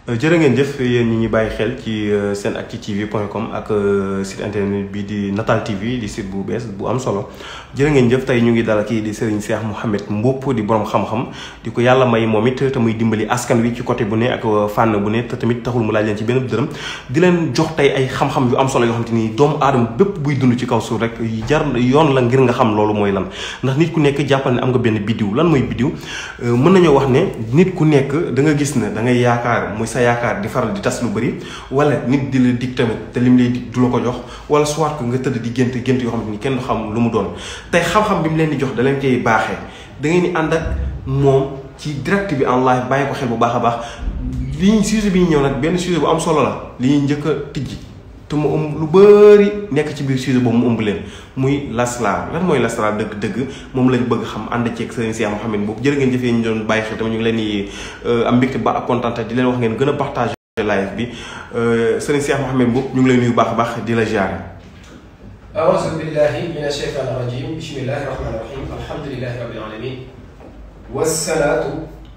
jërë ngeen jëf yéen ñi ñuy bàyyi xel ci senactu-tv.com ak site internet bi di Natal TV di site bu bees bu am solo jërë ngeen jëf tey ñu ngi dala kii di Serigne Cheikh Mouhamed Mboup di borom xam-xam di ko yàlla may moom it te muy dimbali askan wi ci côté bu ne ak fànn bu ne te tamit taxul mu laaj leen ci benn dërëm di leen jox tey ay xam-xam yu am solo yoo xam te ni doomu aadama bépp buy dund ci kaw suuf rek jar yoon la ngir nga xam loolu mooy lan ndax nit ku nekk jàppal ne am nga benn biddiw lan mooy biddiw mën nañoo wax ne nit ku nekk da nga gis ne da ngay yaakaar muy sa yaakaar di faral di tas lu bëri wala nit di la dig tamit te lim lay dig du la ko jox wala soit que nga tëdd di gént yoo xamante ni kenn du xam lu mu doon tey xam-xam bi mu leen di jox da leen koy baaxee da ngeen di ànd ak moom ci direct bi en live bàyyi ko xel bu baax a baax li ñuy sujet bi ñu ñëw nag benn sujet bu am solo la li ñuy njëkk a tijji te mu ëmb lu bëri nekk ci biir sujet boobu mu ëmb leen muy lasraar lan mooy lasraar dëgg-dëgg moom lañ bëgg xam ànd ceeg Serigne Cheikh Mouhamed Mboup jërë ngeen jëfee ñu doon bàyyi xel tamit ñu ngi leen di am mbégte ba ak kontaan di leen wax ngeen gën a partager live bi Serigne Cheikh Mouhamed Mboup ñu ngi lay nuyu baax a baax di la ziare. أعوذ بالله من الشيطان الرجيم بسم الله الرحمن الرحيم الحمد لله رب العالمين والصلاة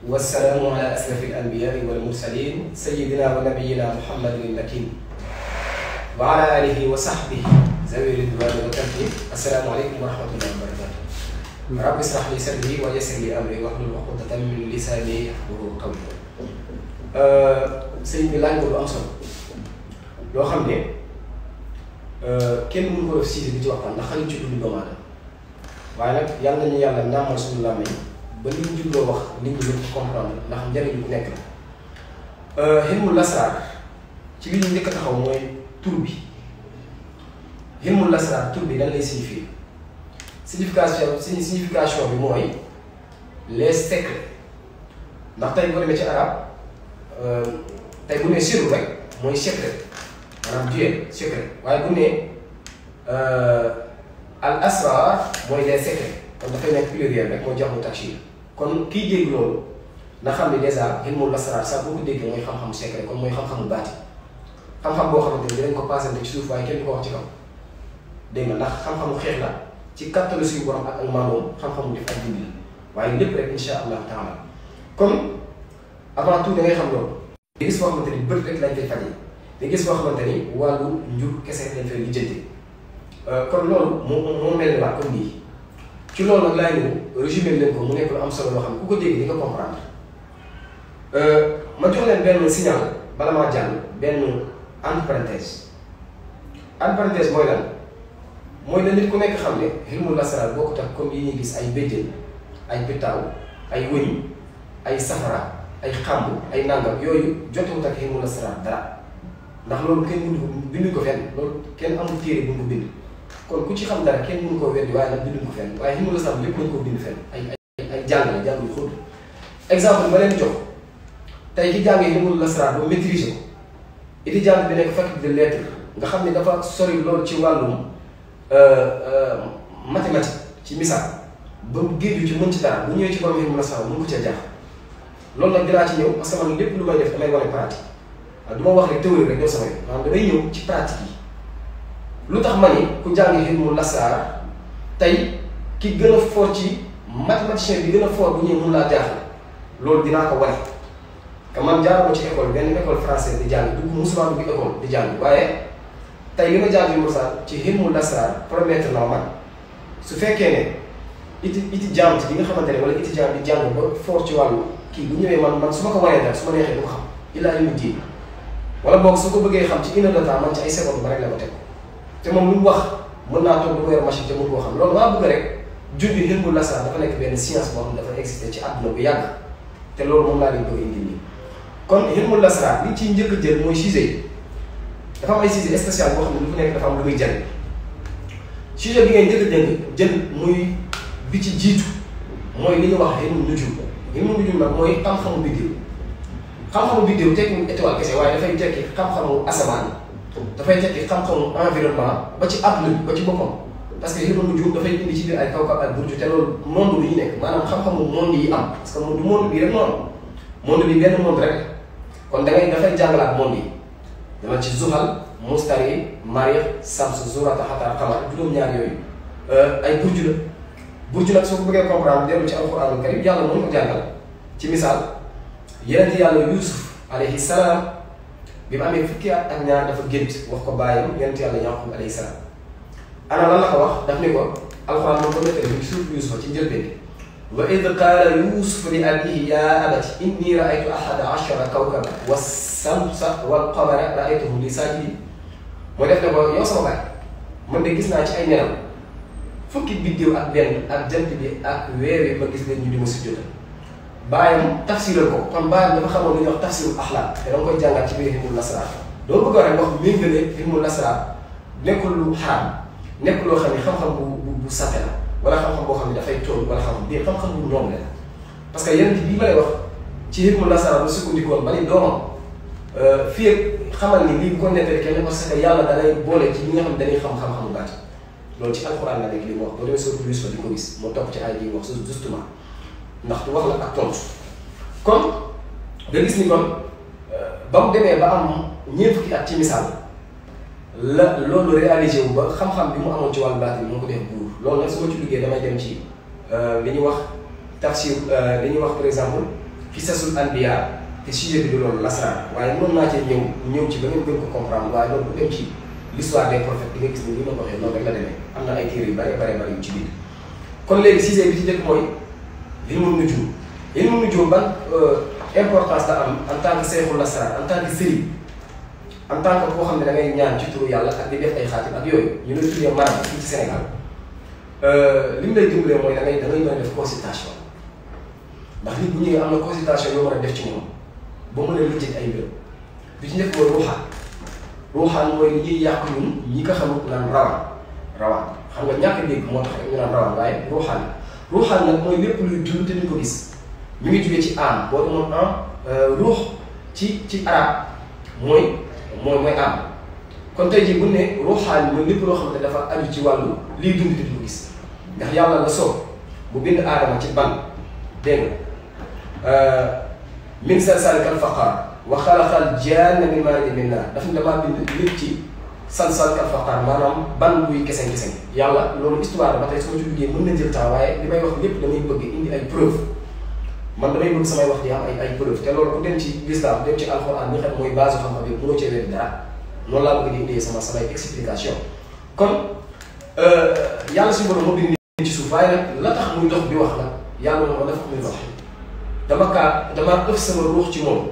والسلام على أشرف الأنبياء والمرسلين سيدنا ونبينا محمد المكين وعلى آله وصحبه ذوي الرضوان والتمكين السلام عليكم ورحمة الله وبركاته رب اشرح لي صدري ويسر لي أمري واحلل عقدة من لساني يفقهوا قولي sëñ bi laaj nga lu am solo loo xam ne kenn mënu ko def siise bi ci waxtaan ndax xarit ci dund doomu aadama waaye nag yàlla nañu yàlla nàmmal suñu làmmiñ ba li ñu jubloo wax nit ñi mën comprendre ndax njëriñ bu nekk la xilmul lasraar ci li ñu njëkk a taxaw mooy tur bi xilmul lasraar tur bi lan lay signifier signification bi mooy les secrets ndax tey boo demee ci arab tey bu nee sirru rek mooy secret maanaam duel secret waaye bu nee al asrar mooy les secrets kon dafay nekk pluriel rek mooy jaxmu takshir kon kiy dégg loolu na xam ne dèjà ilmul asrar sax boo ko déggee mooy xam-xamu secret kon mooy xam-xamu baati xam-xam boo xamante ni dinañ ko passante ci suuf waaye kenn du ko wax ci kaw dégg nga ndax xam-xamu xeex la ci kattalu suñu borom ak maanoom xam-xamu def ak dindi la waaye lépp rek insha allah taala kon avant tout da ngay xam loolu da gis boo xamante ni bët rek lañ koy fajee da gis boo xamante ni wàllu njur kese lañ fay lijjanti kon loolu moo mel ni waa comme nii ci loolu nag laay ñëw résumé leen ko mu nekk lu am solo loo xam ne ku ko dégg di nga comprendre ma jox leen benn signal bala maa jàll benn entre parenthèse mooy lan mooy la nit ku nekk xam ne xilmul lasraar boo ko tax comme yi ñuy gis ay béjjén ay pitaaw ay wëñ ay safara ay xàmb ay nangam yooyu jotewut ak xilmul lasraar dara ndax loolu kenn bindu ko fenn loolu kenn amul téere bu ñu ko bind kon ku ci xam dara kenn mënu koo weddi waaye nag binduñ ko fenn waaye xilmul lasraar lépp lañ koo bind fenn ay jàng yu xóot exemple ma leen jox tey ki jàngee xilmul lasraar ba maîtriser ko étudiant bi nekk faculté de lettres nga xam ne dafa sori loolu ci wàllum mathématique ci misaal ba géeju ci mën ci dara bu ñëwee ci borom xilmul lasraar mën ko cee jaax loolu nag dinaa ci ñëw parce que man lépp lu may def damay wane pratique du ma wax rek théorie rek ñëw sama yoon maanaam damay ñëw ci pratique yi lu tax ma ni ku jàngi xilmul lasraar tey ki gën a fort ci mathématicien bi gën a fort bu ñëwee mun laa jaaxal loolu dinaa ko wane que man jaaroo ci école benn école française di jàng dugg musuma dugg école di jàng waaye tey li ma jàng xilmul lasraar ci xilmul lasraar promettre na man su fekkee ne étudiant bi nga xamante ne wala étudiant bi jàng ba fort ci wàllu kii bu ñëwee man su ma ko wanee dara su ma neexee du ko xam illaa yu mu diin wala boog su ko bëggee xam ci une heure de temps man ci ay secondes ba rek la ko teg te moom lu mu wax mën naa toog du ko yor machine te mën koo xam loolu maa bëgg rek junj xilmul lasraar dafa nekk benn science boo xam ne dafa existé ci àdduna bu yàgg te loolu moom laa leen bëgg indi nii kon xilmul lasraar li ciy njëkk a jël mooy sujet yi dafa am ay sujet spécial boo xam ne lu fu nekk dafa am lu muy jëriñ sujet bi ngay njëkk a jël muy bi ci jiitu mooy li ñuy wax xilmul nujum xilmul nujum nag mooy xam-xamu biddiw xam-xamu biddiw tekki étoile kese waaye dafay tekki xam-xamu asamaan dafay tekki xam-xamu environnement ba ci àdduna bi ba ci boppam parce que xilmul nujum dafay indi ci biir ay kawkab ak burju te loolu monde bi ñu nekk maanaam xam-xamu monde yi am parce que du monde bii rek noonu monde bi benn monde rek kon dafay jàngalaat monde yi dama ci zuhal mustari marix sams zurata xatar xamar juróom-ñaar yooyu ay burju nag soo ko bëggee comprendre dellu ci alxuraanul karim yàlla mën ko jàngal ci misaal yeneen yàlla Yuusuf alayhi salaam bi mu amee fukki at ak ñaar dafa gént wax ko bàyyam yonent yàlla Yaqub alayhi salaam. ana lan la ko wax daf ni ko alxuraan moom ko nettali bi suuf Yuusufa ci njëlbeen bi wa id qaala Yuusufu li abiihi yaa abati inni raaytu ahada ashara kawkaban was-shamsa wal qamara raaytuhum li saajidiin mooy def ne ko yow sama baay man de gis naa ci ay nelaw fukki biddiw ak benn ak jant bi ak weer yi ma gis leen ñu di ma sujjóotal baayam tafsiral ko kon baayam dafa xamoon lu ñuy wax tafsirul axlaaq te danga koy jàngaat ci biir ilmul nasaraan doo bëgg rek wax méngale ilmul nasaraan nekkul lu xaraam nekk loo xam ne xam-xam bu sàtte la wala xam-xam boo xam ne dafay tool wala xam-xam bii xam-xam bu ñoom la parce que yenn bii may wax ci ilmul nasaraan lu sukkandikoon ba ni doomam fii ak xamal ni lii bu ko nettali kenn parce que yàlla dalay boole ci ñi nga xam ne dañuy xam-xam-xamu gàtt loolu ci alxuraan la nekk li mu wax boo demee soo plus fa di ko gis moo topp ci ay yi wax justement ndax du wax la ak tontu kon nga gis ni kon ba mu demee ba am ñeent fukki at ci misaal la loolu réalisé wu ba xam-xam bi mu amoon ci wàllu baatin moo ko def buur loolu nag su ma ci duggee damay dem ci li ñuy wax tafsir li ñuy wax par exemple qisasul anbiya te sujet bi du loolu lasaraan waaye mënoon naa cee ñëw ci ba ngeen gën ko comprendre waaye loolu bu dem ci l'histoire des prophètes di nga gis ni li ma ko waxee noonu rek la demee am na ay téere yu bare yu ci biir kon léegi sujet bi ci njëkk mooy ilmu nujum ban importance la am en tant que seexul lasaraan en tant que sëriñ en tant que koo xam ne da ngay ñaan ci turu yàlla ak di def ay xaatim ak yooyu ñu lay tuddee maanaam fii ci Sénégal li mu lay dimbalee mooy da ngay mën a def consultation ndax nit bu ñëwee am na consultation yoo mën a def ci moom ba mën a lijjanti ay mbir bi ci njëkk mooy ruuxaan mooy li ñuy yàq ñun ñi ko xamut naan rawaan xam nga ñàkk dégg moo tax rek ñu naan rawaan waaye ruuxaan nag mooy lépp luy dund te ñu ko gis ñu ngi jógee ci am boo demoon ruux ci arab mooy am kon tey jii bu ne ruuxaan mooy lépp loo xam ne dafa aju ci wàllu liy dund te du ko gis ndax yàlla la soob bu bind aadama ci ban dégg nga min salsaalin kal faqaar wa xalaqal jaanna min maariin min naar daf ne damaa bind nit ci salsaal kal faqaar maanaam ban buy keseng yàlla loolu histoire la ba tey su ma ci duggee mën na jël temps waaye li may wax lépp damay bëgg indi ay preuve man damay bëgg samay wax di am ay preuve te loolu ku dem ci lislaam dem ci alxuraan ñi xam mooy base xam-xam bi mënoo cee wér dara noonu laa bëgg di indi samay explication kon yàlla suñu borom moo bind nit ci suuf waaye nag la tax muy dox di wax nag yàlla moom dafa muy wax damaa ëf sama ruux ci moom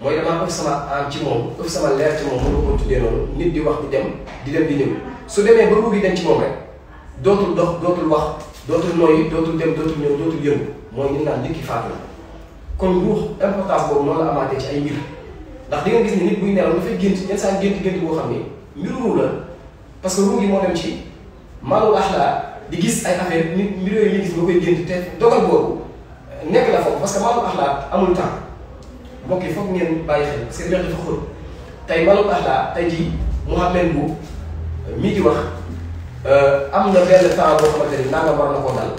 mooy damaa ëf sama am ci moom ëf sama leer ci moom mën ko tuddee noonu nit di wax di dem di ñëw su demee ba ruux gi dem ci moom rek dootul dox dootul wax dootul noyyi dootul dem dootul ñëw dootul yëngu mooy ñu naan nit ki faatu la kon ruux importance boobu noonu la amaatee ci ay mbir ndax di nga gis ni nit buy nelaw dafay gént yenn saa gént boo xam ni mbiru ruux la parce que ruux gi moo dem ci maalul axlaa di gis ay affaire nit mbir yooyu ñu gis nga koy gént te dogal boobu nekk na foofu parce que maalul axlaa amul temps mbokk yi foog ngeen bàyyi xel parce que li dafa xóot tey maalul axlaa tey jii Mouhamed bu mii di wax am na benn temps boo xamante ni nanga war na koo dal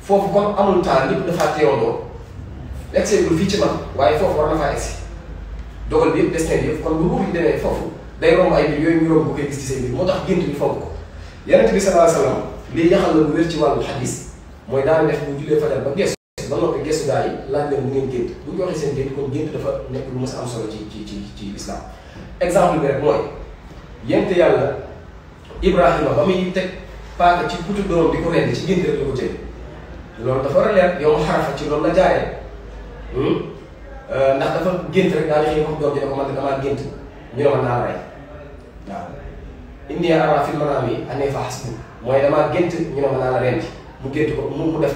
foofu kon amul temps lépp dafaa teewandoo egseegul fii ci man waaye foofu war na faa egsi dogal bi yëpp destin bi yëpp kon bu ruux yi demee foofu day romb ay mbir yooyu ñu romb bu koy gis ci seen biir moo tax gént bi fonk ko Yonent bi sallallahu alayhi wa sallam lii yaxal la bu wér ci wàllu xadis mooy daana def bu jullee fajar ba gestu ba noppi gestu gaa yi laaj leen bu ngeen gént bu ñu waxee seen gént kon gént dafa nekk lu mës a am solo ci islam exemple bi rek mooy yent yàlla Ibrahima ba muy teg paaka ci putu doom di ko rendi ci gént rek la ko jël loolu dafa war a leer yow mu xarafa ci loolu la jaaree ndax dafa gént rek daal di xëy wax doom ji ne ko man damaa gént ñu ne ma naa rey waaw inni ara fil manaami annii fahasbu mooy damaa gént ñu ne ma naa la rendi mu gént ko mu def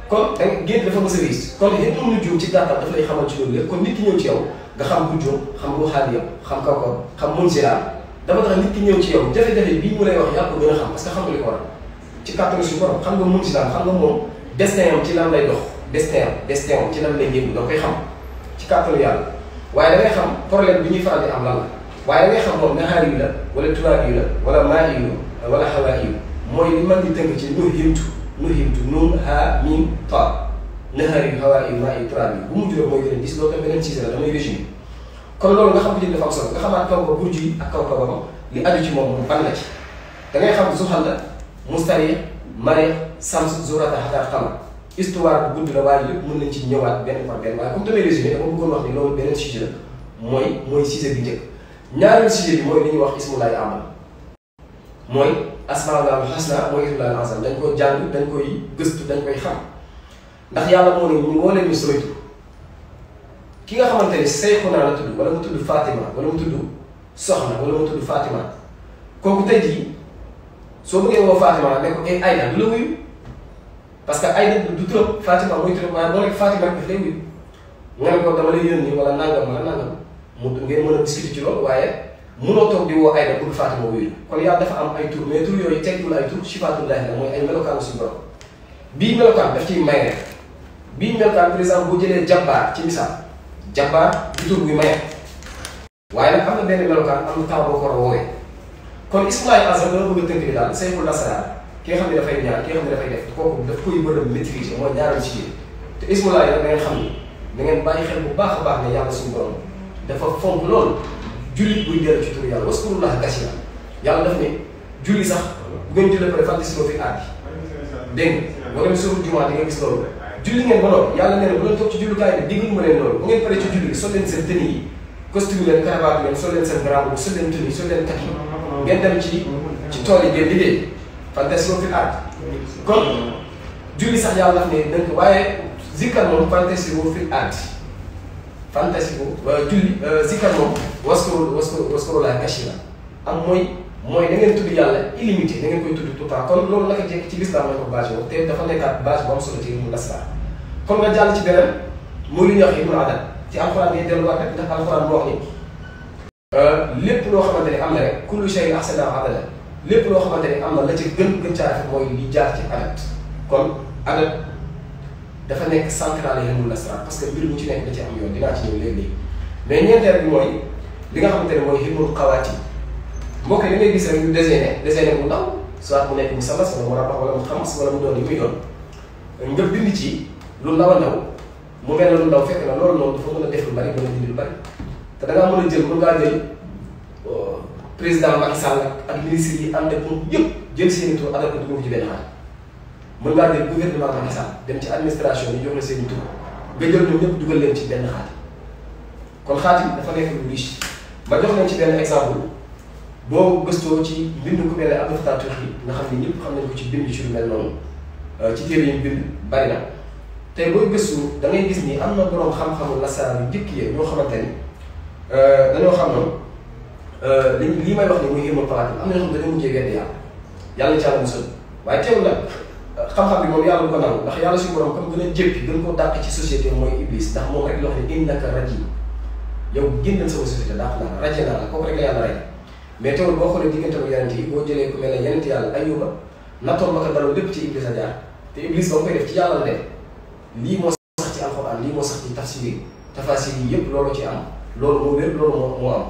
kon da nga gént dafa mës a riis kon yéen ñoo ngi ci gàttal daf lay xamal ci loolu lépp kon nit ki ñëw ci yow nga xam guddoom xam ruuxaani yëpp xam kaw ko xam munzila dafa tax nit ki ñëw ci yow jafe-jafe bii mu lay wax yaa ko gën a xam parce que xam nga li ko waral ci kàttanu suñu borom xam nga munzila xam nga moom destin am ci lan lay dox destin am ci lan lay génn doo koy xam ci kàttanu yàlla waaye da ngay xam problème bi ñuy faral di am lan la waaye da ngay xam moom naxaar yu la wala tubaab yu la wala maa yu la wala xawaa yu mooy li man di tënk ci nuhimtu nun ha mim ta naxaar yu xawaa yu maa yu tubaab yu bu mu juróom mooy gën a gis loolu tam beneen siise la damay régime kon loolu nga xam ne dafa am solo nga xamaat kaw ba burju yi ak kaw ba li aju ci moom ban la ci da ngay xam zuxal la mustari mari sams zurata xataar xamar histoire bu gudd la waaye lépp mën nañ ci ñëwaat benn par benn waaye comme damay résumé dama bëggoon wax ni loolu beneen sujet la mooy sujet bi njëkk. ñaareelu sujet bi mooy li ñuy wax ismullahi amal mooy asmaul husna mooy ismullahi azam dañ ko jàng dañ koy gëstu dañ koy xam ndax yàlla moo ne ñu woo leen ñu samay tur ki nga xamante ni Seyxuna la tudd wala mu tudd Fatima wala mu tudd Soxna wala mu tudd Fatima kooku tey jii soo bëggee woo Fatima ne ko ay Ayda du la wuyu parce que Ayda du turam Fatima mooy turam waaye boo nekk Fatima daf lay wuyu nga ne ko dama lay yónni wala nangam mu ngeen mën a discuter ci loolu waaye mënoo toog di woo Ayda pour Fatima wuyu kon yàlla dafa am ay tur mais tur yooyu teggul ay tur sifaatullahi la mooy ay melokaanu suñu borom bii melokaan daf ciy may rek bii melokaan par exemple boo jëlee jabbaar ci misaal jabbaar du tur buy maye waaye nag am na benn melokaan am na temps boo ko war a woowee kon ismullahi azam dama bëgg a tënk ni daal sayful nasaraan ki nga xam ne dafay ñaan ki nga xam ne dafay def kooku daf koy mën a maîtriser mooy ñaaral ci biir te ismullahi nag da ngeen xam ni da ngeen bàyyi xel bu baax a baax ne yàlla suñu borom dafa fonk loolu jullit buy dellu ci tur yàlla waskurullaha kasiira yàlla daf ne julli sax bu ngeen jullee pare fàttaliku fi aat bi dégg nga boo demee suuru jumaa di nga gis loolu julli ngeen ba loolu yàlla nee na bu leen toog ci jullukaay bi diggalu ma leen loolu bu ngeen paree ci julli sol leen seen tenue yi costume leen cravate leen sol leen seen grand boubou sol leen tenue sol leen kat yi ngeen dem ci tool yi ngeen liggéey fàttaliku fi aat kon julli sax yàlla daf ne dënk waaye zikkar moom fàttaliku fi aat fantasiku julli zikkar moom waskurullaha kasiira am mooy da ngeen tudd yàlla illimité da ngeen koy tudd tout le temps kon loolu naka jekk ci lislaam lañ ko basé wu te dafa nekkaat base bu am solo ci ilmu nasaraan kon nga jàll ci beneen muy li ñuy wax ilmul adad ci alxuraan ngay delluwaat rek ndax alxuraan moo wax ni lépp loo xamante ni am na rek kullu shay'in ahsaynahu adada lépp loo xamante ni am na la ci gën caa rafet mooy li jaar ci adad kon adad dafa nekk central ilmul nasaraan parce que mbir mu ci nekk da ci am yoon dinaa ci ñëw léegi mais ñeenteel bi mooy li nga xamante ne mooy ilmul xawaati mbokk yi da ngay gis rek ñu designé bu ndaw soit mu nekk mu salas wala mu rabax wala mu xamas wala mu doon yi muy doon nga bind ci lu ndaw a ndaw mu mel ne lu ndaw fekk na loolu noonu dafa mën a def lu bari mën a dindi lu bari te da ngaa mën a jël mën ngaa jël président Macky Sall ak ministre yi ànd ak moom yëpp jël seen i tur adal ko dugg ci benn xaaj mën ngaa jël gouvernement Macky Sall dem ci administration yi jox la seen i tur nga jël ñoom ñëpp dugal leen ci benn xaaj kon xaaj bi dafa nekk lu riche ma jox leen ci benn exemple. boo gëstoo ci mbindu ku mel ne Abdou Fattah Turki nga xam ne ñëpp xam nañ ko ci bind ci lu mel noonu ci téere yi bind bari na tey booy gëstu da ngay gis ni am na borom xam-xamu nasaraan yu njëkk yi ñoo xamante ni dañoo xam ne lii may wax ni muy ilmul xawaatim am na ñoo xam ne dañoo mujjee weddi yàlla ci yàlla musal waaye teewul nag xam-xam bi moom yàlla du ko nangu ndax yàlla suñu borom comme gën a jéppi gën koo dàq ci société mooy iblis ndax moom rek loo xam ne innaka rajim yow génnal sama société dàq naa la raje naa la kooku rek la yàlla rey mais teewul boo xoolee diggante bu yonent yi boo jëlee ku mel ne yonent yàlla Ayuba nattoon ma ko daloon lépp ci Iblis a jaar te Iblis ba mu koy def ci yàlla la def lii moo sax ci alxuraan lii moo sax ci tafsir tafasir yi yëpp loolu ci am loolu moo wér loolu moo am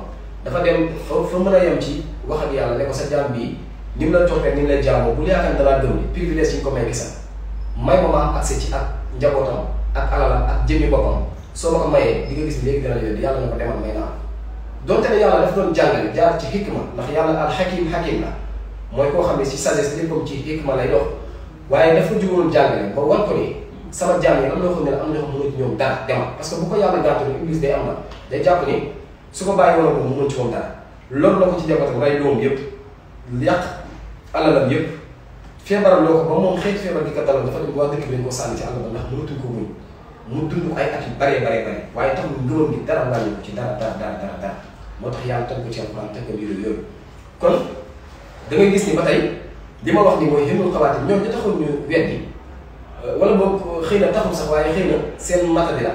dafa dem fa mën a yem ci wax ak yàlla ne ko sa jaam bii ni mu la toppee ni mu lay jaamoo bul yaakaar ne dalaa gëm ni privilège yi ñu ko may gisal may ma am accès ci ak njabootam ak alalam ak jëmmi boppam soo ma ko mayee di nga gis léegi dina la yónni yàlla na ko demal may naa donte ne yàlla dafa doon jàngale jaar ci xikma ndax yàlla al xakim la mooy koo xam ne si sagesse léppam ci xikma lay dox waaye dafa jugoon jàngale ba wan ko ni sama jaam yi am na xam ne am na xam mënut ñoom dara demal parce que bu ko yàlla gàttu ni Iblis day am na day jàpp ni su ko bàyyi woon ko mu mën ci moom dara loolu la ko ci jabatam rey doom yëpp yàq alalam yëpp feebaral loo ko ba moom xeeti feebar gi ko daloon dafa dem waa dëkk bi dañ ko sànni ci àll ba ndax mënatuñ ko muñ mu dund ay at yu bare waaye tax mu ngëmam gi dara wàññi ko ci dara moo tax yàlla teg ko ci alxuraan teg ko yooyu kon da ngay gis ni ba tey li ma wax ni mooy ilmul xawaatim ñoom ñu taxul ñu weddi wala boog xëy na taxul sax waaye xëy na seen matadi la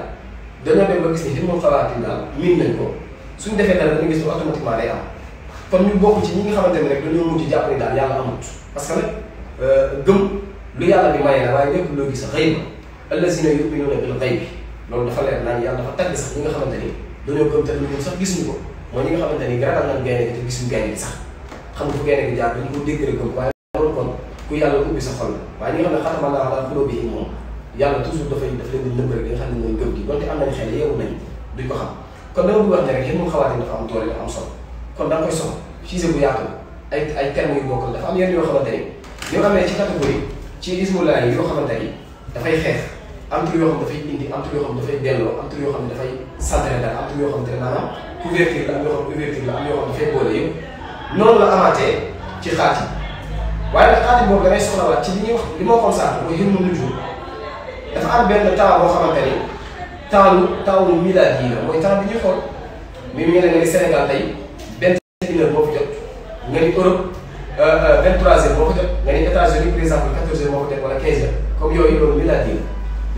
dañoo dem ba gis ni ilmul xawaatim daal miin nañ ko suñ defee dara da nga gis ni automatiquement day am kon ñu bokk ci ñi nga xamante ne rek dañoo mujj jàpp ni daal yàlla amut parce que nag gëm lu yàlla bi maye la waaye lépp loo gis xëy na allazina yu'minuuna bil ghaybi loolu dafa leer naan yàlla dafa tagg sax ñi nga xamante ni dañoo gëm te ñun sax gisuñu ko mooy ñi nga xamante ni ragal nañ gaynde gi te gisuñu gaynde gi sax xamul fu gaynde gi jaar dañu ko dégg rek gëm waaye loolu kon ku yàlla ubbi sa xol la waaye ñi nga xam ne xatama Allaahu alaa quluubihim moom yàlla toujours daf leen di nëbb rek di nga xam ne mooy gëm gi donte am nañ xel yeewu nañ duñ ko xam kon dama bëgg wax ne rek yéen moom xawaate dafa am doole dafa am solo kon da nga koy soxla sujet bu yaatu ay termes yu bokkul dafa am yenn yoo xamante ni ñoo amee ci catégorie ci ismullahi yoo xamante ni dafay xeex am tur yoo xam dafay indi am tur yoo xam dafay delloo am tur yoo xam ne dafay centré dara am tur yoo xam ne maanaam couverture la am yoo xam ouverture la am yoo xam dafay boole yëpp noonu la amaatee ci xaat yi waaye nag xaat yi boobu da ngay soxlawaat ci li ñuy wax li ma waxoon sànq mooy ilmu nujum dafa am benn temps boo xamante ni temps milaad yi la mooy temps bi ñuy xool mi ngi ne nga ni Sénégal tey 21h moo fi jot nga ni Europe 23h moo ko jot nga ni États-Unis par exemple 14h moo ko jot wala 15h comme yooyu loolu milaad yi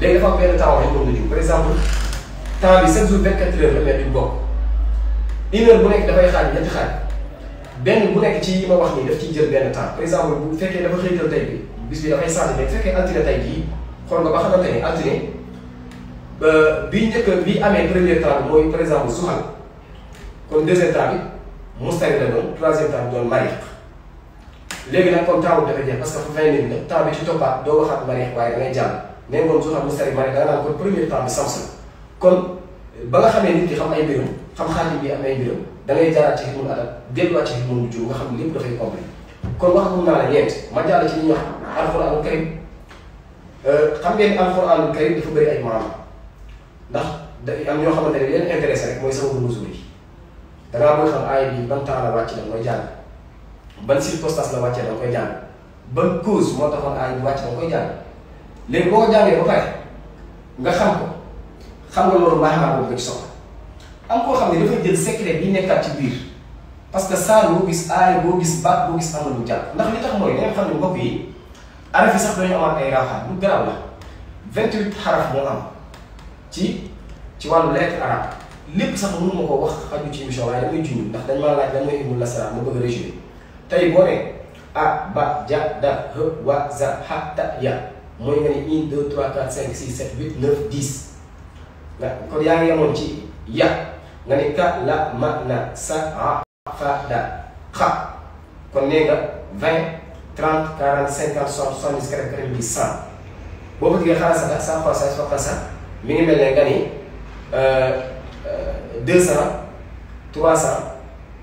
la léegi dafa am benn temps wax moom la ñu par exemple temps bi chaque jour 24 heures la mais duñ bokk une heure bu nekk dafay xaaj ñetti xaaj benn bu nekk ci yi ma wax nii daf ciy jël benn temps par exemple bu fekkee dafa xëytal tey bi bis bi dafay changé mais bu fekkee altine tey jii xool nga ba xamante ni altine bii njëkk bi amee premier temps bi mooy par exemple zuhal kon deuxième temps bi mustari la doon troisième temps bi doon mariq léegi nag comme temps bu dafay jeex parce que fu 20 minutes la temps bi ci toppaat doo waxaat mariq waaye da ngay jàll mais moom zuhal mustari mariq da nga naan kon premier temps bi sams la kon ba nga xamee nit ki xam ay mbirum xam xaatim bi am ay mbirum da ngay jaaraat ci xilmul adab delluwaat ci xilmul nujum nga xam ne lépp dafay complet kon wax bu naa la ñeent ma jàll ci li ñuy wax alxuraanul karim xam ngeen ni alxuraanul karim dafa bëri ay maanaam ndax da am ñoo xamante ne leen intéressé rek mooy sababu nuzul yi da ngaa bëgg xam aaya bi ban temps la wàcc da nga koy jàng ban circonstance la wàccee da nga koy jàng ban cause moo taxoon aaya bi wàcc da nga koy jàng léegi boo ko jàngee ba pare nga xam ko xam nga loolu maaxamaa boobu nga ci soxla am koo xam ne dafay jël secret bi nekkaat ci biir parce que saa boo gis aaya boo gis baat boo gis am na lu jàpp ndax li tax mooy da nga xam ne mbokk yi araf yi sax dañu amaat ay raaxaat lu garaaw la 28 xaraf moo am ci wàllu lettre arabe lépp sax mënu ma ko wax xaju ci émission waaye damay junj ndax dañ maa laaj lan mooy ilmul lasraar ma bëgg a résumé tey boo ne a ba ja da h wa za ha ta ya mooy nga ni 1 2 3 4 5 6 7 8 9 10 nga kon yaa ngi yemoon ci ya nga ni ka la ma na sa a fa da xa kon nee nga 20 30 40 50 60 70 80 90 100 boo ko diggee xaaral sax sa fa sa fa sa mi ngi mel ne nga ni 200 300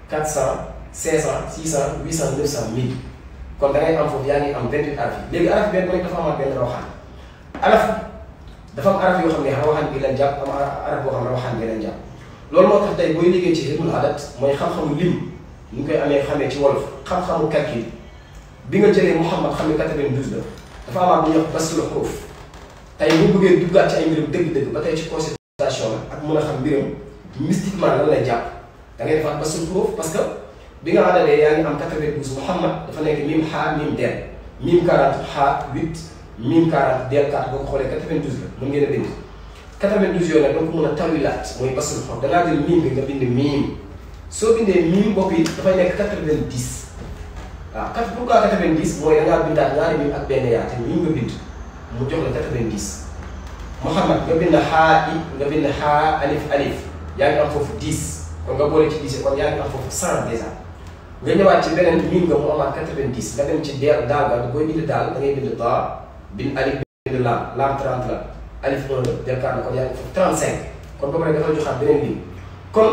400 500 600 800 900 1000 kon da ngay am foofu yaa ngi am 28 araf yi léegi araf benn bu nekk dafa amaat benn rawaxaan araf dafa am araf yoo xam ne rawaxaan bi leen jàpp am araf boo xam ne rawaxaan bi leen jàpp loolu moo tax tey booy liggéey ci ilmul adat mooy xam-xamu lim ñu koy amee xamee ci wolof xam-xamu calcul bi nga jëlee Muhammad xam ne 92 la dafa amaat bu ñuy wax bastul xuruuf tey bu bëggee duggaat ci ay mbiram dëgg-dëgg ba tey ci consultation la ak mun a xam mbiram mystiquement lan lay jàpp da ngay defaat bastul xuruuf parce que bi nga àndalee yaa ngi am 92 Muhammad dafa nekk mim xaa mim del mim 40 xaa 8 mim 40 del 4 boo ko xoolee 92 la mën ngeen a bind 92 yooyu nag da nga ko mën a tawilaat mooy bastul xuruuf dangaa jël mim bi nga bind mim soo bindee mim bopp yi dafay nekk 90 waaw pourquoi 90 mooy dangaa bindaat ñaari mim ak benn yaa te mim nga bind mu jox la 90 Muhammad nga bind xaa i nga bind xaa alif alif yaa ngi am foofu 10 kon nga boole ci 10 kon yaa ngi am foofu 100 dèjà nga ñëwaat ci beneen miin nga mu amaat 90 nga dem ci daal nga booy bind daal da ngay bind daa bind alif bind laam 30 la alif 1 la del 4 la kon yaa ngi foofu 35 kon ba pare dafa joxaat beneen lim kon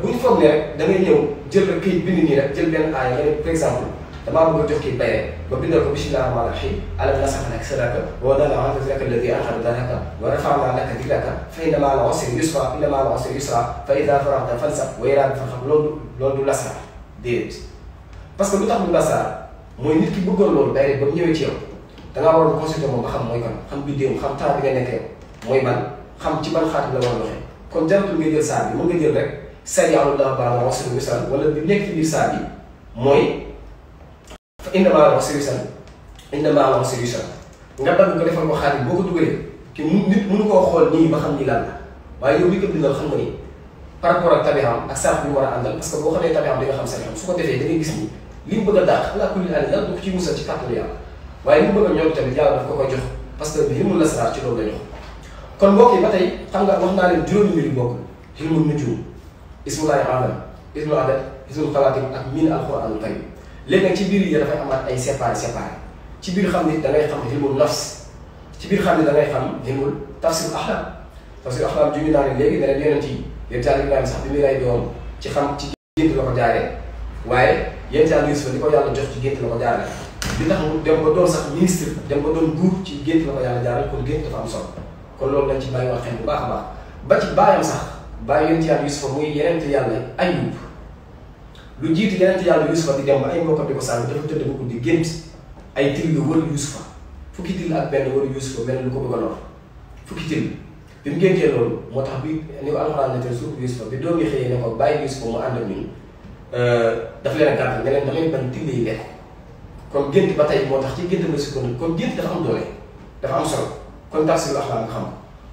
bu ñu foog ne rek da ngay ñëw jël rek kii bind nii rek jël benn aaya nga ne par exemple damaa bëgg a jox kii bayre ba bindal ko bismillaahi rahmaani rahiim alam nashrah laka sadrak wa wada'na anka wizraka alladhii anqadha dhahraka wa rafa'naa laka dhikraka fa inna ma'al usri yusra inna ma'al usri yusra fa idhaa faraghta fansab wa ilaa rabbika farghab loolu du lasraar déedéet parce que lu tax du lasraar mooy nit ki bëggoon loolu bayre ba mu ñëwee ci yow da ngaa waroon consulter moom ba xam mooy kan xam biddéewam xam temps bi nga nekkee mooy ban xam ci ban xaatim la war a doxee kon jaratul nga jël saar bi mën nga jël rek sayaj'alu llaahu ba'da usrin yusran wala bi nekk ci biir saar bi mooy inna ma'al usri yusran inna ma'al usri yusran nga dagg ko defal ko xaatim boo ko dugalee ki nit mënu koo xool nii ba xam ni lan la waaye yow bi ko bindal xam nga ni par rapport ak tabi'am ak saaf bi mu war a àndal parce que boo xamee tabi'am di nga xam sa xam su ko defee da ngay gis ni li mu bëgg a dàq ala kulli haal yàlla du ko ci musal ci kàttanu yàlla waaye li mu bëgg a ñoom tamit yàlla daf ko koy jox parce que ilmul lasraar ci loolu la jox kon mbokk yi ba tey xam nga wax naa leen juróomi mbir yu bokkul ilmul nujum ismullaahi a'lam ilmul adad ilmul xawaatim ak miin alxuraanul karim léegi nag ci biir yi dafay amaat ay séparé ci biir xam ni da ngay xam ilmul nafs ci biir xam ni da ngay xam ilmul tafsir axlaam ju ñu naa ne léegi dana yonent yi yonent Yàlla Ibrahima sax bi muy lay doom ci xam ci gént la ko jaaree waaye yonent Yàlla Yuusufa li ko yàlla jox ci gént la ko jaaree di tax mu dem ba doon sax ministre dem ba doon buur ci gént la ko yàlla jaaral kon gént dafa am solo kon loolu lañ ci bàyyi wax xel bu baax a baax ba ci baayam sax bàyyi yonent yàlla Yuusufa muy yeneen yàlla Ayub lu jiitu yeneen yàlla Yuusufa di dem ba ay mbokkam di ko sànni dafa tëdd ba guddi gént ay til yu wër Yuusufa fukki til ak benn wër Yuusufa mel lu ko bëgg a lor fukki til bi mu géntee loolu moo tax bi ni ko alxuraan ne te suuf Yuusufa bi doom yi xëyee ne ko bàyyi Yuusufa mu ànd ak ñun daf leen a gàttal ne leen damay bañ till yi lekk kon gént ba tey moo tax ci gént la sukkandiku kon gént dafa am doole dafa am solo kon tafsiru axlaam nga xam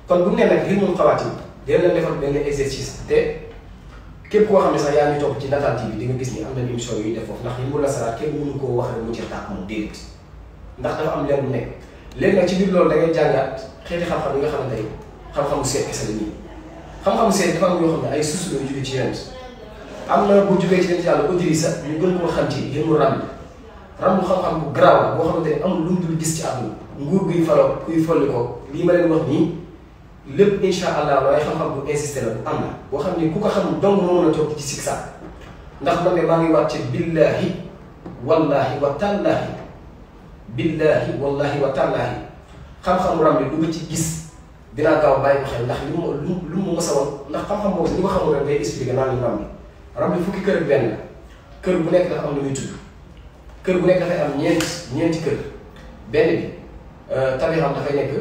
kon bu ñu nee nag li mun xawaati dina leen defal benn exercice te képp koo xam ne sax yaa ngi topp ci Natal TV di nga gis ni am na émission yuy def foofu ndax yi mu la saraat kenn mënu koo wax rek mu ci tàkk mu déedéet ndax dafa am leen lu nekk léegi nag ci biir loolu da ngay jàngaat xeeti xam-xam yi nga xamante ni xam-xamu seet kese la nii xam-xamu seet dafa am yoo xam ne ay suuf la jóge ci yonent am na bu jógee ci yonent yàlla Idrissa ñu gën koo xam ci yéen mu rambu xam-xam bu garaaw la boo xamante ne amul lu mu dul gis ci àdduna nguur guy faloo kuy folli ko lii ma leen wax nii lépp incha allah waaye xam-xam bu insisté la bu am la boo xam ni ku ko xam dong moo mën a toog ci sik saak ndax man de maa ngi waat ci billahi wallahi wa tallaahi billahi wallahi wa tallaahi xam-xamu ram bi du nga ci gis dinaa gaaw bàyyi ko xel ndax lu mu mës a woon ndax xam-xam boobu ñi ko xamul rek day expliqué naan ñu ram bi fukki kër ak benn la kër bu nekk dafa am lu muy tudd kër bu nekk dafay am ñeenti kër benn bi tabixam dafay nekk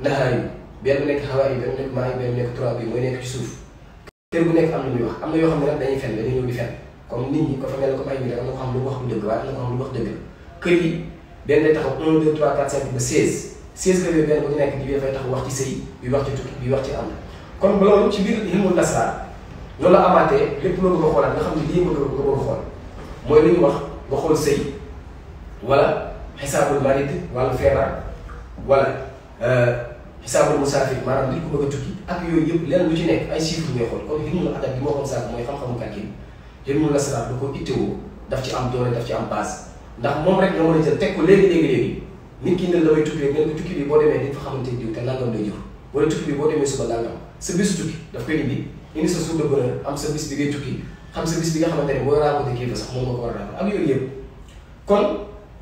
naxaar yi benn bu nekk xawaa yi benn nekk maa yi benn nekk trois bi mooy nekk ci suuf kër bu nekk am na muy wax am na yoo xam ne nag dañuy fen dañuy ñëw di fen comme nit ñi ko fa mel comme ay mbir am na ko xam lu wax lu dëgg waaye am na ko xam lu wax dëgg kër yi benn day taxaw 1 2 3 4 5 ba 16 16 kër yooyu benn bu ñu nekk di dafay taxaw wax ci sëy bi wax ci tukki bi wax ci am kon ba loolu ci biir ilmul lasraar loolu la amaatee lépp loolu nga xoolaat nga xam ne lii nga bëgg xool mooy li ñu wax nga xool sëy wala xisaabul marid wala feebar wala xisaabul musaafir maanaam nit ku bëgg a tukki ak yooyu yëpp lenn lu ci nekk ay chiffres ngay xool kon ilmul adab bi moo xam sax mooy xam-xamu calcul ilmul lasraar da ko ittewoo daf ci am doole daf ci am base ndax moom rek nga mën a jël teg ko léegi nit ki ne la damay tukki rek ngeen ko tukki bi boo demee di fa xamante diw te nangam lay jur wala tukki bi boo demee suba nangam sa bisu tukki daf koy indi sa suuf de bonheur am sa bis bi ngay tukki xam sa bis bi nga xamante ne boo raconté kii fa sax moom nga ko war a raconté ak yooyu yëpp kon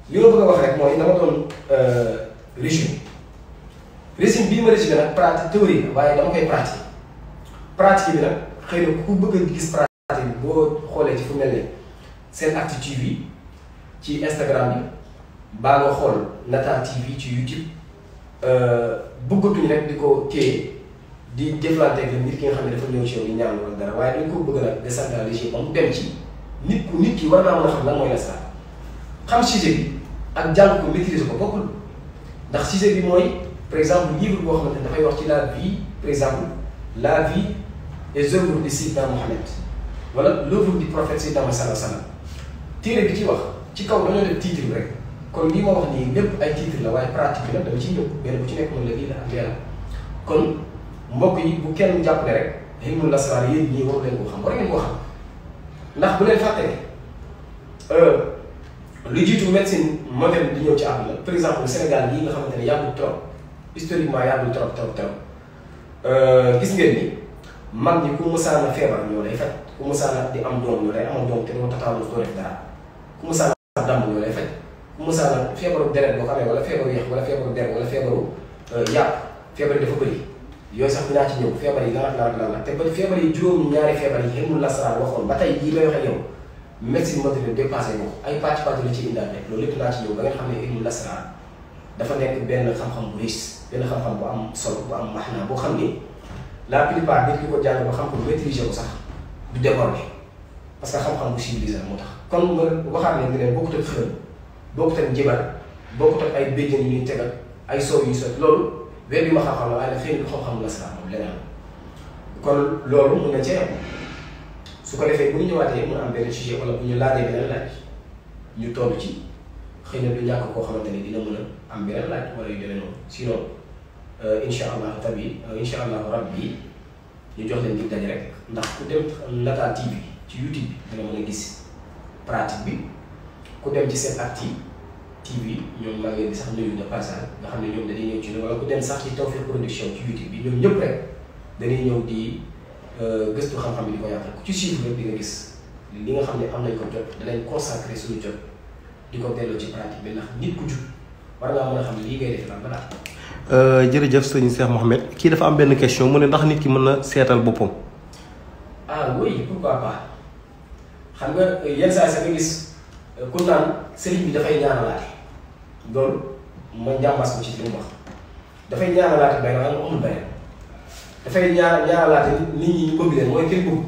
li ma bëgg a wax rek mooy dama doon régime bii ma régime nag pratique théorie la waaye dama koy pratique bi nag xëy na ku bëgg a gis pratique bi boo xoolee ci fu mel ne SENactu TV ci Instagram bi baa nga xool Natal TV ci YouTube bëggatuñ rek di ko téye di jëflanteeg la nit ki nga xam ne dafa ñëw ci yow di ñaan wala dara waaye dañ ko bëgg nag décentraliser ba mu dem ci nit ki war naa mën a xam lan mooy lasraar xam sujet bi ak jàng ko maîtriser ko bokkul ndax sujet bi mooy par exemple livre boo xamante ne dafay wax ci la vie par exemple la vie et œuvres du Sayyidina Mohamed wala l'œuvre du prophète Sayyidina Mohamed sallallahu alayhi wa sallam téere bi ci wax ci kaw dañoo def titre bi rek kon lii ma wax nii lépp ay titre la waaye pratique bi nag dama ciy ñëw benn bu ci nekk mën la lii la ak lee la kon mbokk yi bu kenn jàpp ne rek ilmul lasraar yéen ñii waru leen koo xam war ngeen koo xam ndax bu leen fàtte lu jiitu médecine moderne di ñëw ci àdduna par exemple Sénégal yi nga xamante ne yàggul trop historiquement yàggul trop gis ngeen ni mag ñi ku mësaan a feebar ñoo lay faj ku mësaan a di am doom ñoo lay amal doom te doo tataalu doo def dara ku mësaan a damm ñoo lay faj ku mësaan a feebaru deret boo xamee wala feebaru yax wala feebaru der wala feebaru yàpp feebar yi dafa bëri yooyu sax dinaa ci ñëw feebar yi lan la te ba feebar yi juróom-ñaari feebar yi ilmul lasraar waxoon ba tey jii may wax ak yow médecine moderne dépassé ko ay pàcc la ci indaal rek loolu lépp naa ci ñëw ba nga xam ne ilmul lasraar dafa nekk benn xam-xam bu riche benn xam-xam bu am solo bu am maanaa boo xam ni la plupart nit ki ko jàng ba xam ko maîtriser ko sax du déborder parce que xam-xam bu civilisé moo tax kon nga waxaat ne ne bokkut ak xërëm bokkut ak njibar bokkut ak ay béjjën yu ñuy tegal ay soow yu sot loolu weer bi ma xam-xam la waaye nag xëy na xam-xam lasraar moom leneen kon loolu mun na cee am su ko defee bu ñu ñëwaatee mun am benn sujet wala bu ñu laajee beneen laaj ñu toll ci xëy na du ñàkk koo xamante ni dina mën a am beneen laaj wala yu demee noonu sinon incha allah incha allah rabbi ñu jox leen dig daje rek ndax ku dem Natal TV ci YouTube bi dina mën a gis pratique bi ku dem ci SENactu TV ñoom maa ngi leen di sax nuyu de passage nga xam ne ñoom dañuy ñëw ci wala ku dem sax ci Tawfekh Production ci YouTube bi ñoom ñëpp rek dañuy ñëw di gëstu xam-xam bi di ko yaatal ku ci suivre rek di nga gis li nga xam ne am nañ ko jot danañ consacré suñu jot di ko delloo ci pratique bi ndax nit ku jub war ngaa mën a xam lii ngay def lan ba daal. jërëjëf sëñ Cheikh Mouhamed kii dafa am benn question mu ne ndax nit ki mën na seetal boppam. ah oui pourquoi pas xam nga yenn saa yi sax nga gis ku naan sëriñ bi dafay ñaanalaate loolu ma njàmbaas ko ci li mu wax dafay ñaanalaate bay na amul bay dafay ñaanalaate nit ñi ñu bëgg leen mooy kenn bëgg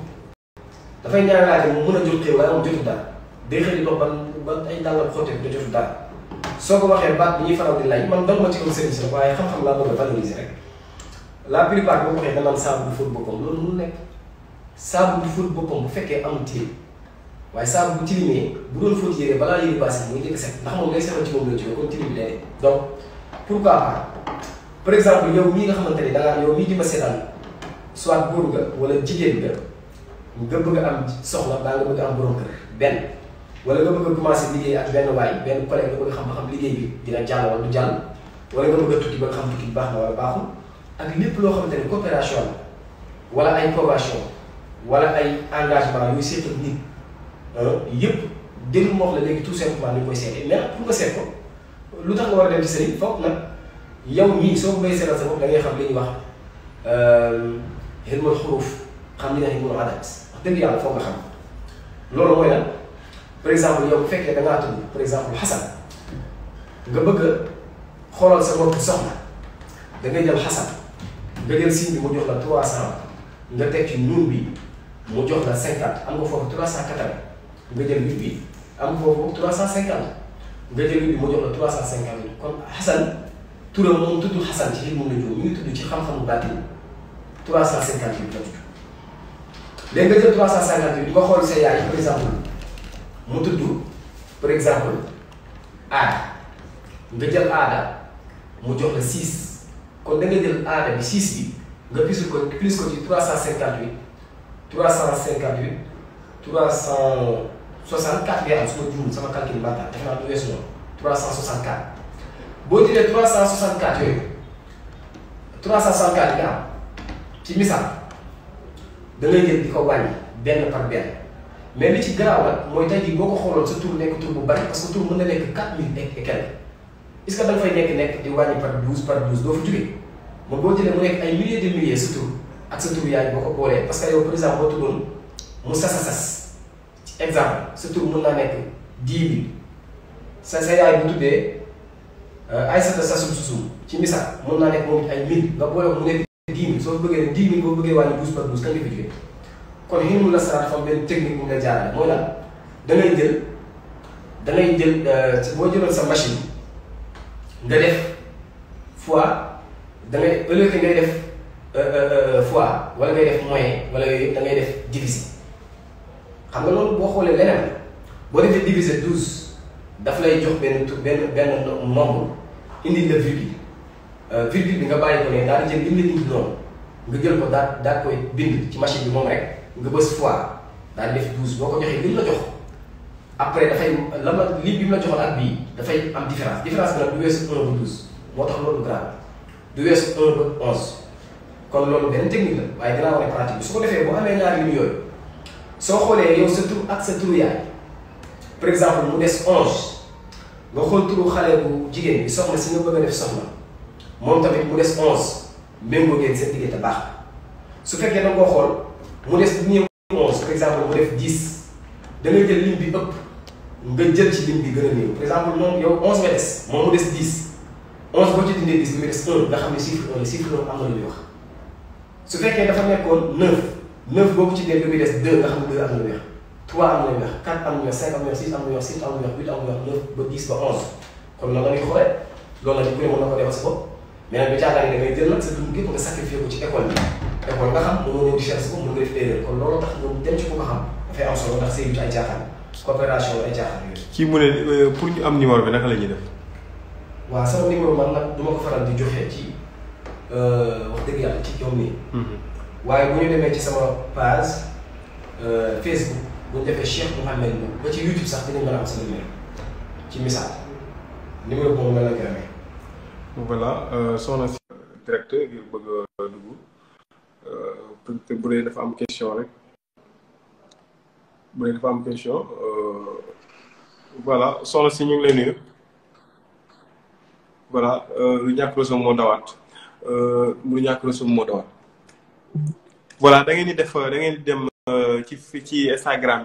dafay ñaanalaate mu mën a jot xew waaye moom jotul dara day xëy di dox ba ay dàllam xotteeku da jotul dara soo ko waxee baat bi ñuy faral di lay man dama ci kaw sëriñ si waaye xam-xam laa bëgg a valoriser rek la plupart boo ko waxee danaan saabu du fóot boppam loolu mënul nekk saabu du fóot boppam bu fekkee amul tilim waaye saabu bu tilimee bu doon fóot yére balaa yére passé muy njëkk set ndax moom day setal ci moom la jógee kon tilim bi day donc pourquoi pas par exemple yow mii nga xamante ni da ngaa yow mii di ma seetaan soit góor nga wala jigéen nga bëgg a am soxla baa nga bëgg a am borom kër benn wala nga bëgg a commencé liggéey ak benn waay benn collègue nga bëgg a xam ba xam liggéey bi dina jàll wala du jàll wala nga bëgg a tukki ba nga xam tukki bi baax na wala baaxul ak lépp loo xamante ni coopération la wala ay convention wala ay engagement yuy seet ak nit yëpp dégg mu wax la léegi tout simplement ni ñu koy seetee mais pour nga seet ko lu tax nga war a dem ci sëriñ foog nag yow ñii soo bay seetal sa bopp da ngay xam li ñuy wax xilmul xuruuf xam li nga xilmul adat wax dëgg yàlla foog nga xam loolu mooy lan par exemple yow bu fekkee da ngaa tudd par exemple Xasan nga bëgg a xoolal sa bopp soxna da ngay jël Xasan nga jël signe bi mu jox la 300 nga teg ci nuun bi mu jox la 50 am nga foofu 380 nga jël 8 bi am foofu 350 nga jël 8 bi mu jox la 350 kon Xasan turam moom tudd Xasan ci xilmu la ñu ngi tudd ci xam-xamu baatin 358 la tudd léegi nga jël 358 nga xool sa yaay par exemple mu tudd par exemple aada nga jël aada mu jox la 6 kon da nga jël aada bi 6 bi nga plus ko ci 358 358 364 ngay am su ma juum sama calcul mental defe naa du weesu noonu 364 boo jëlee 364 yooyu 364 nga am ci misaal da ngay jël di ko wàññi benn par benn mais li ci garaaw la mooy tey jii boo ko xooloon sa tur nekk tur bu bari parce que tur mën na nekk 4000 et quelques est-ce que da nga fay nekk di wàññi par 12 doo fa jógee moom boo jëlee mu nekk ay milliers de milliers sa tur ak sa tur yaay boo ko boolee parce que yow par exemple boo tuddoon mu sas ci exemple sa tur mën naa nekk 10 000 sa yaay bu tuddee ay sasum susum ci misaal mën naa nekk moom ay 1000 nga boole mu nekk 10 000 soo bëggee 10 000 boo bëggee wàññi 12 par 12 kañ nga fi jógee kon xilmu la saraat dafa am benn technique bu nga jaarale mooy lan da ngay jël boo jëloon sa machine nga def fois da ngay au lieu que ngay def fois wala ngay def moyen wala yooyu yëpp da ngay def diviser xam nga loolu boo xoolee leneen la boo defee diviser 12 daf lay jox benn nombre indi la virgule bi nga bàyyi ko ne daal di jël lim la indi noonu nga jël ko daal koy bind ci machine bi moom rek nga bës fois daal di def 12 boo ko joxee lim la jox après dafay lim bi mu la joxoon ak bii dafay am différence bi nag du weesu 1 ba 12 moo tax loolu grave du weesu 1 ba 11 kon loolu benn technique la waaye dinaa wane pratique bi su ko defee boo amee ñaari lim yooyu soo xoolee yow sa tur ak sa turu yaay par exemple mu des 11 nga xool turu xale bu jigéen bi soxna si nga bëgg a def soxna moom tamit mu des 11 méngoo ngeen seen diggante baax su fekkee da nga koo xool mu des bu ñëw 11 par exemple mu def 10 da ngay jël lim bi ëpp nga jël ci lim bi gën a néew par exemple moom yow 11 nga des moom mu des 10 11 boo ci dindee 10 bi mu des 1 nga xam ne chiffre 1 la chiffre 1 am na lu ñuy wax su fekkee dafa nekkoon 9 9 boobu ci dee bi muy des 2 nga xam ne 2 am na lu ñuy wax 3 am na lu ñuy wax 4 am na lu ñuy wax 5 am na lu ñuy wax 6 am na lu ñuy wax 7 am na lu ñuy wax 8 am na lu ñuy wax 9 ba 10 ba 11 kon noonu la ñuy xoolee loolu la ñu koy mën na ko defal sa bopp mais nag bu caagaan yi da ngay jël nag sa dund gépp nga sacrifié ko ci école bi école nga xam mënoo ñëw di cherche ko mën nga def erreur kon loolu tax ñoom dem ci ko nga xam dafay am solo ndax sëy ci ay caaxaan coopération ay caaxaan yooyu. kii mu ne pour ñu am numéro bi naka la ñuy def. waaw sama numéro man nag du ma ko faral di joxe ci wax dëgg yàlla ci ñoom nii. waaye bu ñu demee ci sama page Facebook bu ñu defee Cheikh Mouhamed Mboup ba ci YouTube sax dinañ mën a am sama numéro ci misaal numéro boobu mën na koy amee. voilà soxna si direct ngir bëgg a dugg bu dee dafa am question rek bu dee dafa am question voilà soxna si ñu ngi lay nuyu. voilà lu ñàkk réseau moo dawaat lu ñàkk réseau moo dawaat. voilà da ngeen di def da ngeen di dem ci Instagram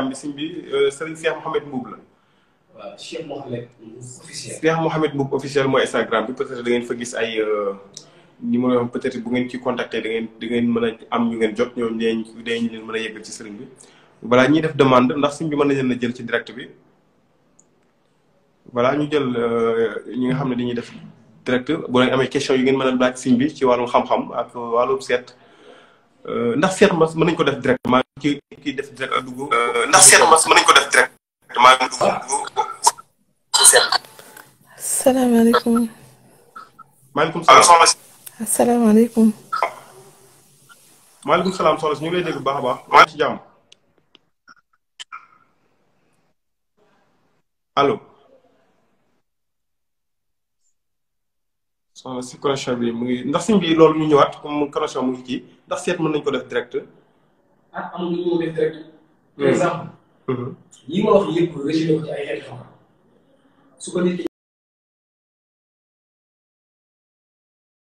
bi sëñ bi Serigne Cheikh Mouhamed Mboup la. waaw Cheikh Mouhamed Mboup officiel. Cheikh Mouhamed Mboup officiel mooy Instagram bi peut-être da ngeen fa gis ay numéro peut-être bu ngeen ci contacter da ngeen mën a am ñu ngeen jot ñoom dinañ leen mën a yeggal ci sëriñ bi. voilà ñiy def demande ndax sëñ bi mën na leen a jël ci direct bi. voilà ñu jël ñi nga xam ne dañuy def direct boo leen amee question yu ngeen mën a laaj sëñ bi ci wàllum xam-xam ak wàllum seet ndax seet mas mën nañu ko def directement kii def direct ak dugg. ndax seet mas mën nañu ko def directement dugg seet. asalaamaaleykum. maaleykum salaam. asalaamaaleykum. maaleykum salaam soxna si ñu ngi lay dégg bu baax a baax. maa ngi ci jàmm. allo. soxna si connexion bi mu ngi ndax sëñ bi loolu ñu ñëwaat comme connexion mu ngi ci ndax seet mën nañu ko def direct. ah am na ñu def direct. par exemple. yi ma wax yëpp résumé ko ci ay xeeti xam-xam su ko nit